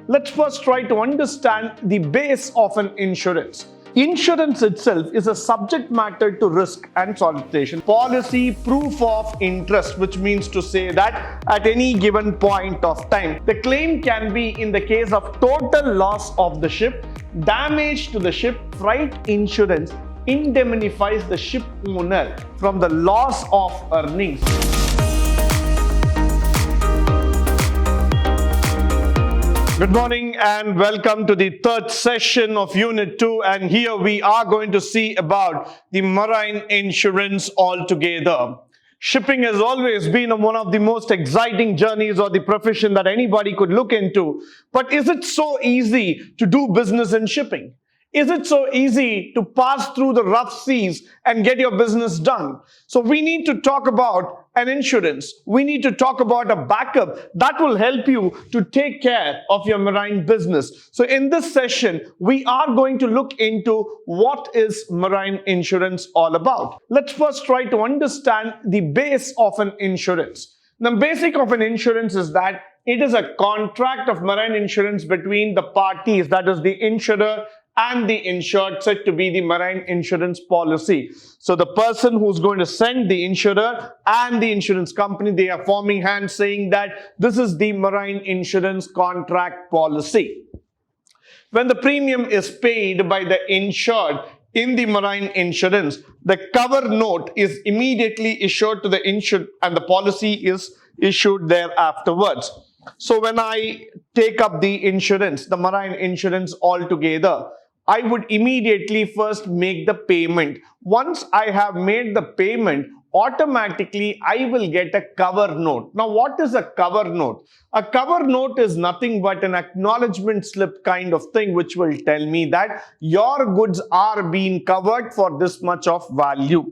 Let's first try to understand the base of an insurance. Insurance itself is a subject matter to risk and solicitation. Policy proof of interest, which means to say that at any given point of time, the claim can be in the case of total loss of the ship, damage to the ship. Freight insurance indemnifies the ship owner from the loss of earnings. Good morning and welcome to the third session of Unit 2, and here we are going to see about the marine insurance altogether. Shipping has always been one of the most exciting journeys or the profession that anybody could look into. But is it so easy to do business in shipping? Is it so easy to pass through the rough seas and get your business done? So we need to talk about an insurance. We need to talk about a backup that will help you to take care of your marine business. So in this session, we are going to look into what is marine insurance all about. Let's first try to understand the base of an insurance. The basic of an insurance is that it is a contract of marine insurance between the parties, that is the insurer and the insured, said to be the marine insurance policy. So the person who's going to send the insurer and the insurance company, they are forming hands saying that this is the marine insurance contract policy. When the premium is paid by the insured in the marine insurance, the cover note is immediately issued to the insured and the policy is issued there afterwards. So when I take up the insurance, the marine insurance altogether, I would immediately first make the payment. Once I have made the payment, automatically I will get a cover note. Now, what is a cover note? A cover note is nothing but an acknowledgement slip kind of thing, which will tell me that your goods are being covered for this much of value.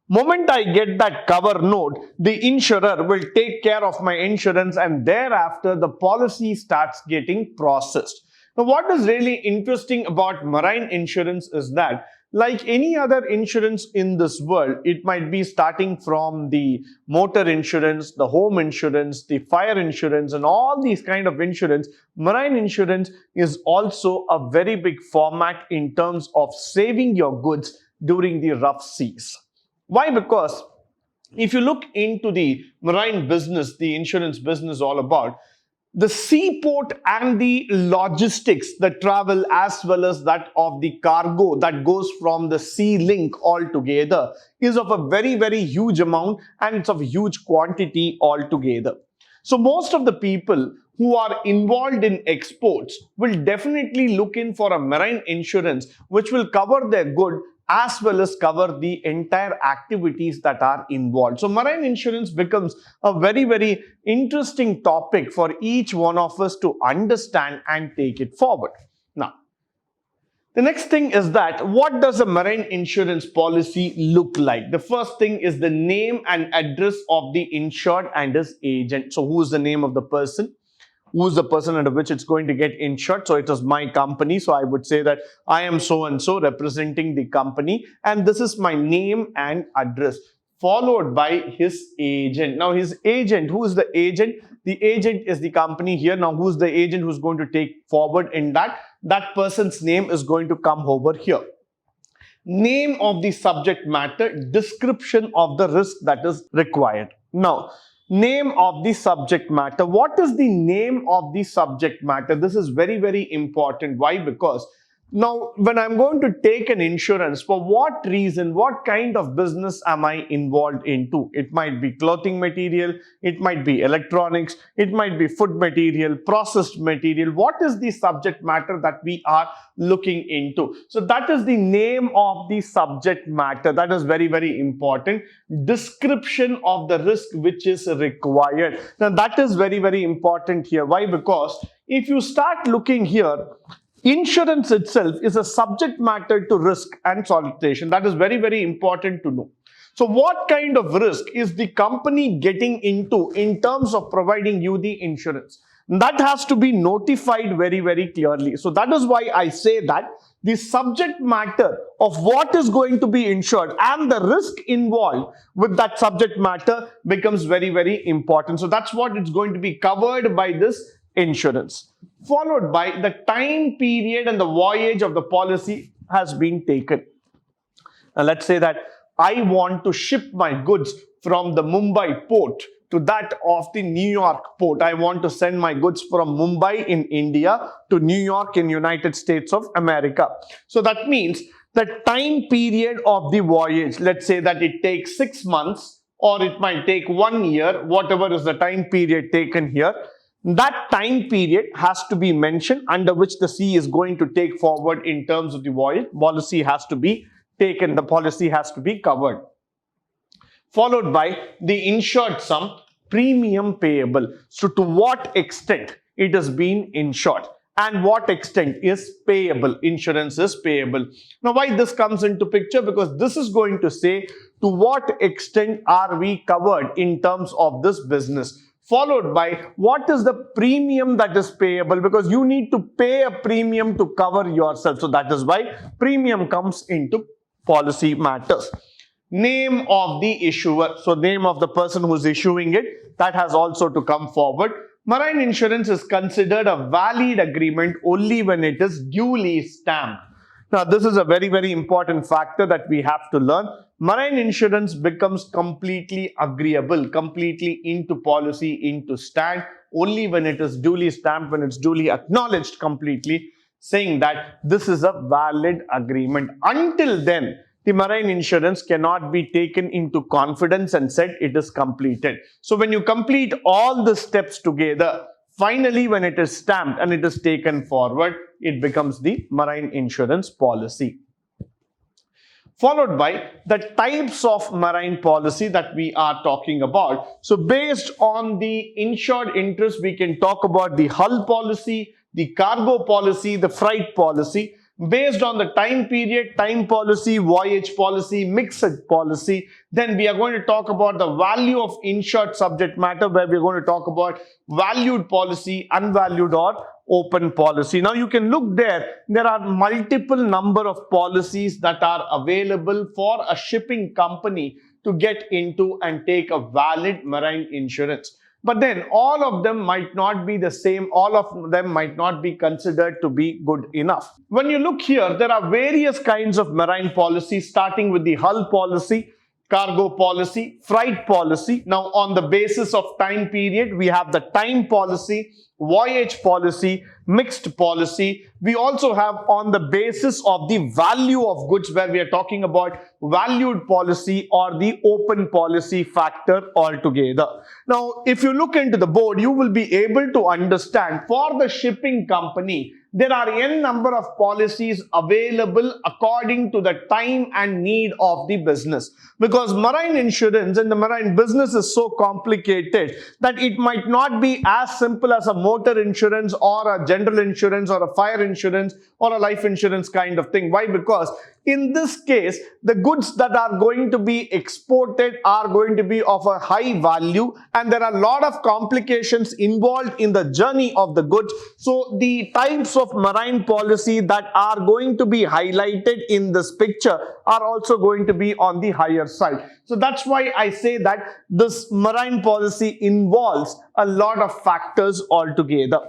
Moment I get that cover note, the insurer will take care of my insurance and thereafter the policy starts getting processed. Now, what is really interesting about marine insurance is that, like any other insurance in this world, it might be starting from the motor insurance, the home insurance, the fire insurance, and all these kind of insurance. Marine insurance is also a very big format in terms of saving your goods during the rough seas. Why? Because if you look into the marine business, the insurance business all about, the seaport and the logistics, the travel as well as that of the cargo that goes from the sea link altogether is of a very, very huge amount and it's of a huge quantity altogether. So most of the people who are involved in exports will definitely look in for a marine insurance which will cover their good as well as cover the entire activities that are involved. So marine insurance becomes a very, very interesting topic for each one of us to understand and take it forward. Now, the next thing is that what does a marine insurance policy look like? The first thing is the name and address of the insured and his agent. So who is the name of the person? Who's the person under which it's going to get insured? So it is my company. So I would say that I am so and so representing the company and this is my name and address, followed by his agent. Now his agent, who is the agent? The agent is the company here. Now who's the agent who's going to take forward in that? That person's name is going to come over here. Name of the subject matter, description of the risk that is required. Now, name of the subject matter. What is the name of the subject matter? This is very, very important. Why? Because now when I'm going to take an insurance, for what reason, what kind of business am I involved into? It might be clothing material, it might be electronics, it might be food material, processed material. What is the subject matter that we are looking into? So that is the name of the subject matter. That is very, very important. Description of the risk which is required. Now that is very, very important here. Why? Because if you start looking here, insurance itself is a subject matter to risk and solicitation. That is very, very important to know. So what kind of risk is the company getting into in terms of providing you the insurance? That has to be notified very, very clearly. So that is why I say that the subject matter of what is going to be insured and the risk involved with that subject matter becomes very, very important. So that's what it's going to be covered by this insurance. Followed by the time period and the voyage of the policy has been taken. Now let's say that I want to ship my goods from the Mumbai port to that of the New York port. I want to send my goods from Mumbai in India to New York in United States of America. So that means the time period of the voyage, let's say that it takes 6 months or it might take 1 year, whatever is the time period taken here. That time period has to be mentioned under which the sea is going to take forward in terms of the voyage. Policy has to be taken, the policy has to be covered. Followed by the insured sum, premium payable. So to what extent it has been insured and what extent is payable, insurance is payable. Now why this comes into picture? Because this is going to say to what extent are we covered in terms of this business. Followed by what is the premium that is payable, because you need to pay a premium to cover yourself. So that is why premium comes into policy matters. Name of the issuer, so name of the person who is issuing it, that has also to come forward. Marine insurance is considered a valid agreement only when it is duly stamped. Now this is a very, very important factor that we have to learn. Marine insurance becomes completely agreeable, completely into policy, into stand, only when it is duly stamped, when it's duly acknowledged completely, saying that this is a valid agreement. Until then, the marine insurance cannot be taken into confidence and said it is completed. So when you complete all the steps together, finally when it is stamped and it is taken forward, it becomes the marine insurance policy. Followed by the types of marine policy that we are talking about. So based on the insured interest, we can talk about the hull policy, the cargo policy, the freight policy. Based on the time period, time policy, voyage policy, mixed policy, then we are going to talk about the value of insured subject matter, where we are going to talk about valued policy, unvalued or open policy. Now you can look there are multiple number of policies that are available for a shipping company to get into and take a valid marine insurance. But then all of them might not be the same, all of them might not be considered to be good enough. When you look here, there are various kinds of marine policies, starting with the hull policy, cargo policy, freight policy. Now on the basis of time period, we have the time policy, voyage policy, mixed policy. We also have on the basis of the value of goods, where we are talking about valued policy or the open policy factor altogether. Now, if you look into the board, you will be able to understand for the shipping company, there are n number of policies available according to the time and need of the business. Because marine insurance and the marine business is so complicated that it might not be as simple as a motor insurance or a general insurance or a fire insurance or a life insurance kind of thing. Why? Because in this case, the goods that are going to be exported are going to be of a high value, and there are a lot of complications involved in the journey of the goods. So the types of marine policy that are going to be highlighted in this picture are also going to be on the higher side. So that's why I say that this marine policy involves a lot of factors altogether.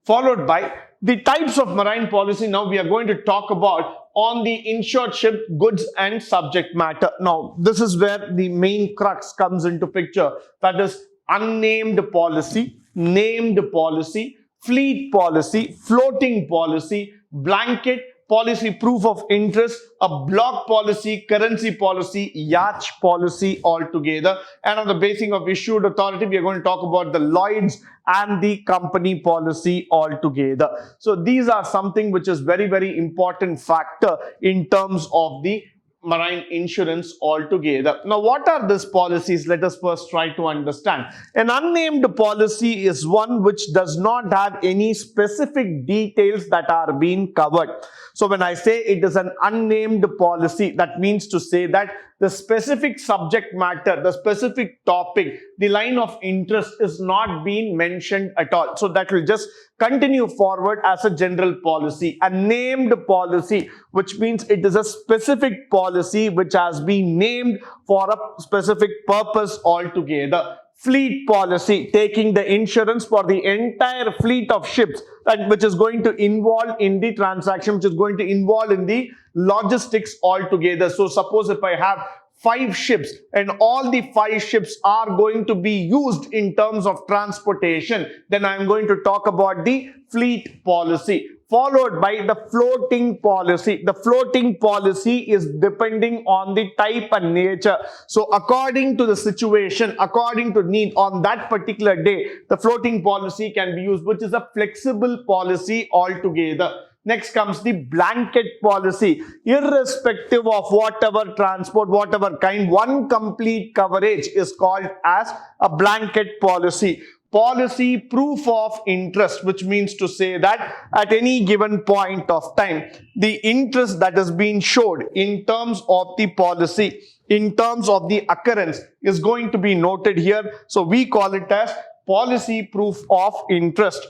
Followed by the types of marine policy. Now we are going to talk about on the insured ship, goods and subject matter. Now this is where the main crux comes into picture, that is unnamed policy, named policy, fleet policy, floating policy, blanket policy, proof of interest, a block policy, currency policy, yacht policy altogether. And on the basis of issued authority, we are going to talk about the Lloyd's and the company policy altogether. So these are something which is very, very important factor in terms of the marine insurance altogether. Now, what are these policies? Let us first try to understand. An unnamed policy is one which does not have any specific details that are being covered. So when I say it is an unnamed policy, that means to say that the specific subject matter, the specific topic, the line of interest is not being mentioned at all. So that will just continue forward as a general policy. A named policy, which means it is a specific policy which has been named for a specific purpose altogether. Fleet policy, taking the insurance for the entire fleet of ships which is going to involve in the transaction, which is going to involve in the logistics altogether. So suppose if I have 5 ships and all the 5 ships are going to be used in terms of transportation, then I'm going to talk about the fleet policy, followed by the floating policy. The floating policy is depending on the type and nature. So according to the situation, according to need on that particular day, the floating policy can be used, which is a flexible policy altogether. Next comes the blanket policy. Irrespective of whatever transport, whatever kind, one complete coverage is called as a blanket policy. Policy proof of interest, which means to say that at any given point of time, the interest that is being showed in terms of the policy, in terms of the occurrence, is going to be noted here. So we call it as policy proof of interest.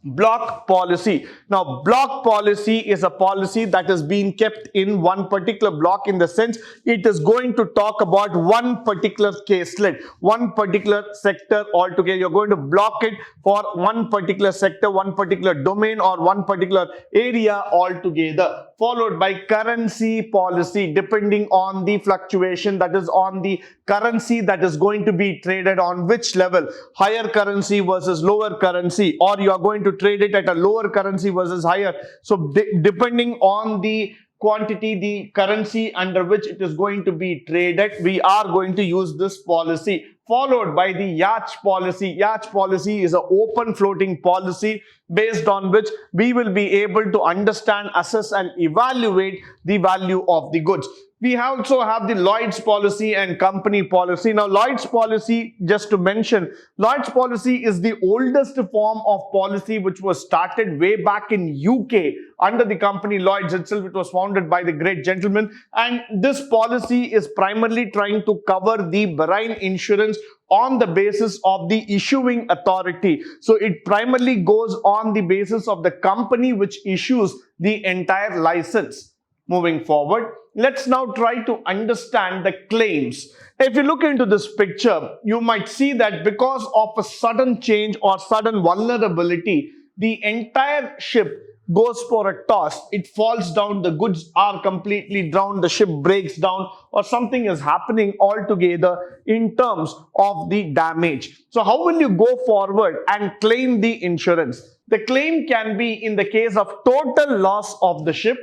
Block policy. Now, block policy is a policy that is being kept in one particular block, in the sense it is going to talk about one particular caselet, one particular sector altogether. You're going to block it for one particular sector, one particular domain, or one particular area altogether. Followed by currency policy, depending on the fluctuation, that is on the currency that is going to be traded on which level, higher currency versus lower currency, or you are going to trade it at a lower currency versus higher. So depending on the quantity, the currency under which it is going to be traded, we are going to use this policy. Followed by the yacht policy. Yacht policy is an open floating policy based on which we will be able to understand, assess and evaluate the value of the goods. We also have the Lloyd's policy and company policy. Now, Lloyd's policy, just to mention, Lloyd's policy is the oldest form of policy which was started way back in UK under the company Lloyd's itself. It was founded by the great gentleman, and this policy is primarily trying to cover the marine insurance on the basis of the issuing authority. So it primarily goes on the basis of the company which issues the entire license. Moving forward, let's now try to understand the claims. If you look into this picture, you might see that because of a sudden change or sudden vulnerability, the entire ship goes for a toss, it falls down, the goods are completely drowned, the ship breaks down, or something is happening altogether in terms of the damage. So how will you go forward and claim the insurance? The claim can be in the case of total loss of the ship,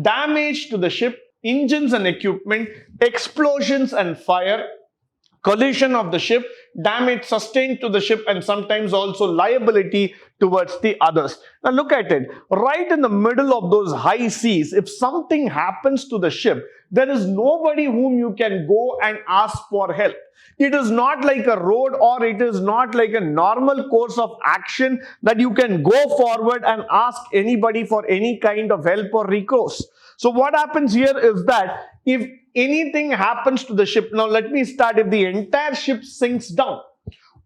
damage to the ship, engines and equipment, explosions and fire, collision of the ship, damage sustained to the ship, and sometimes also liability towards the others. Now look at it. Right in the middle of those high seas, if something happens to the ship, there is nobody whom you can go and ask for help. It is not like a road, or it is not like a normal course of action that you can go forward and ask anybody for any kind of help or recourse. So what happens here is that if anything happens to the ship, now let me start, if the entire ship sinks down,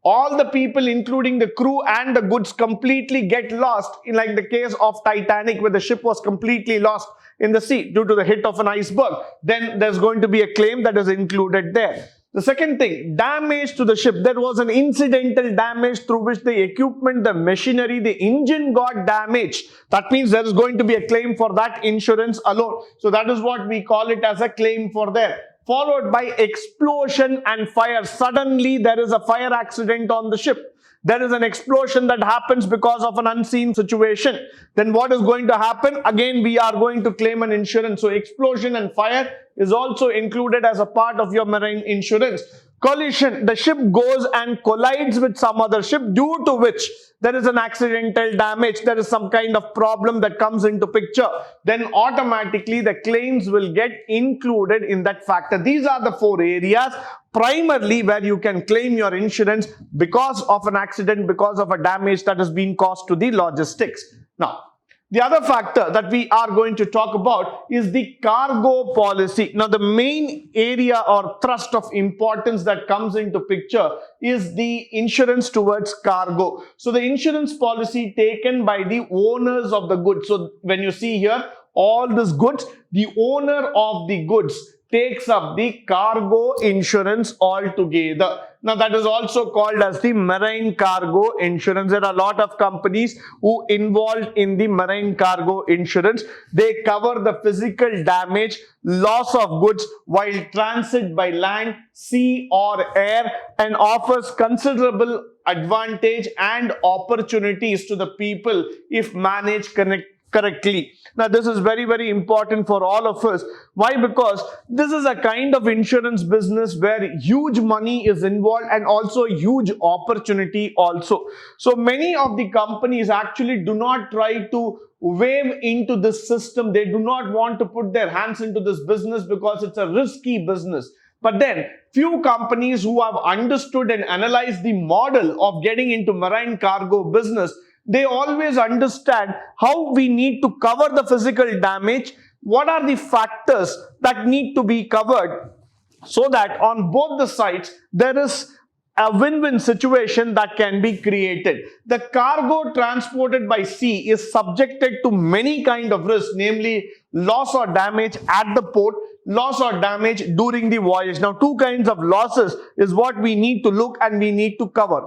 all the people including the crew and the goods completely get lost, in like the case of Titanic, where the ship was completely lost in the sea due to the hit of an iceberg, then there's going to be a claim that is included there. The second thing, damage to the ship. There was an incidental damage through which the equipment, the machinery, the engine got damaged. That means there is going to be a claim for that insurance alone. So that is what we call it as a claim for there. Followed by explosion and fire. Suddenly there is a fire accident on the ship. There is an explosion that happens because of an unseen situation. Then what is going to happen? Again, we are going to claim an insurance. So explosion and fire is also included as a part of your marine insurance. Collision, the ship goes and collides with some other ship, due to which there is an accidental damage, there is some kind of problem that comes into picture, then automatically the claims will get included in that factor. These are the 4 areas primarily where you can claim your insurance because of an accident, because of a damage that has been caused to the logistics. Now, the other factor that we are going to talk about is the cargo policy. Now, the main area or thrust of importance that comes into picture is the insurance towards cargo. So, the insurance policy taken by the owners of the goods. So, when you see here, all these goods, the owner of the goods takes up the cargo insurance altogether. Now, that is also called as the marine cargo insurance. There are a lot of companies who involved in the marine cargo insurance. They cover the physical damage, loss of goods while transit by land, sea or air, and offers considerable advantage and opportunities to the people if managed correctly. Now, this is very, very important for all of us. Why? Because this is a kind of insurance business where huge money is involved and also huge opportunity also. So many of the companies actually do not try to wave into this system. They do not want to put their hands into this business because it's a risky business. But then, few companies who have understood and analyzed the model of getting into marine cargo business, they always understand how we need to cover the physical damage, what are the factors that need to be covered, so that on both the sides there is a win-win situation that can be created. The cargo transported by sea is subjected to many kind of risks, namely loss or damage at the port, loss or damage during the voyage. Now, two kinds of losses is what we need to look and we need to cover.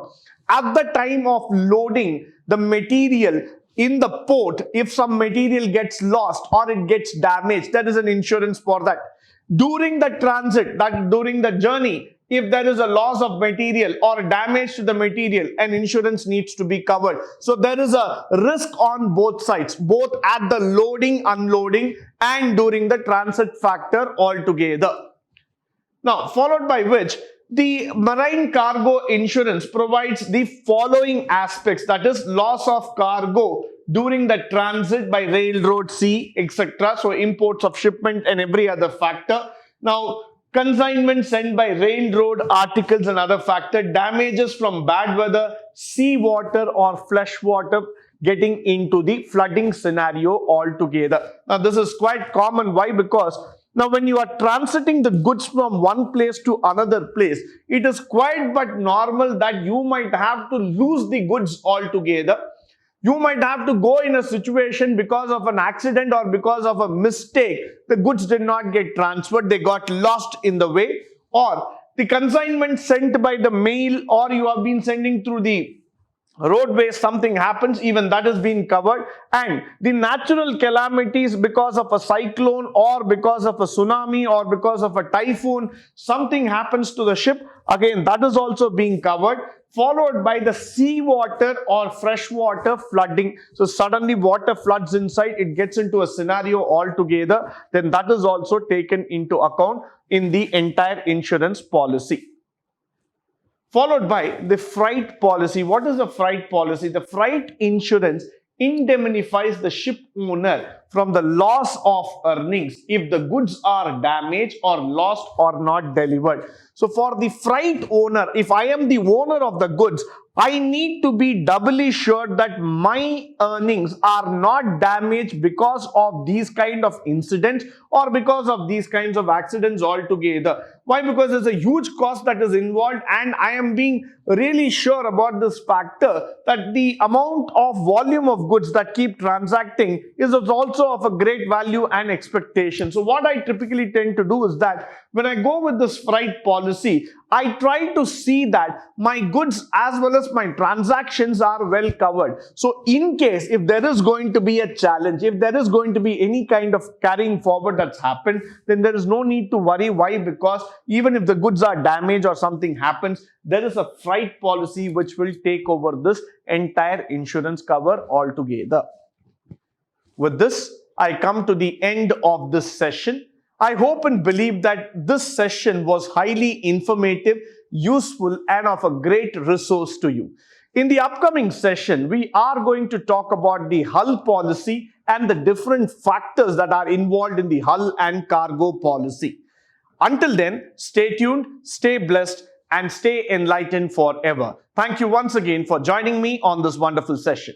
At the time of loading the material in the port, if some material gets lost or it gets damaged, there is an insurance for that. During the transit, that during the journey, if there is a loss of material or damage to the material, an insurance needs to be covered. So there is a risk on both sides, both at the loading, unloading and during the transit factor altogether. Now, followed by which, the marine cargo insurance provides the following aspects, that is loss of cargo during the transit by railroad, sea, etc. So imports of shipment and every other factor. Now, consignment sent by railroad, articles and other factor, damages from bad weather, sea water or flash water getting into the flooding scenario altogether. Now, this is quite common. Why? Because now when you are transiting the goods from one place to another place, it is quite but normal that you might have to lose the goods altogether. You might have to go in a situation because of an accident or because of a mistake. The goods did not get transferred, they got lost in the way, or the consignment sent by the mail, or you have been sending through the roadways, something happens, even that is being covered. And the natural calamities because of a cyclone or because of a tsunami or because of a typhoon, something happens to the ship, again that is also being covered. Followed by the seawater or freshwater flooding. So suddenly water floods inside, it gets into a scenario altogether, then that is also taken into account in the entire insurance policy. Followed by the freight policy. What is the freight policy? The freight insurance indemnifies the ship owner from the loss of earnings if the goods are damaged or lost or not delivered. So for the freight owner, if I am the owner of the goods, I need to be doubly sure that my earnings are not damaged because of these kind of incidents or because of these kinds of accidents altogether. Why? Because there's a huge cost that is involved, and I am being really sure about this factor that the amount of volume of goods that keep transacting is also of a great value and expectation. So what I typically tend to do is that when I go with this freight policy, I try to see that my goods as well as my transactions are well covered. So in case if there is going to be a challenge, if there is going to be any kind of carrying forward that's happened, then there is no need to worry. Why? Because even if the goods are damaged or something happens, there is a freight policy which will take over this entire insurance cover altogether. With this, I come to the end of this session. I hope and believe that this session was highly informative, useful, and of a great resource to you. In the upcoming session, we are going to talk about the hull policy and the different factors that are involved in the hull and cargo policy. Until then, stay tuned, stay blessed, and stay enlightened forever. Thank you once again for joining me on this wonderful session.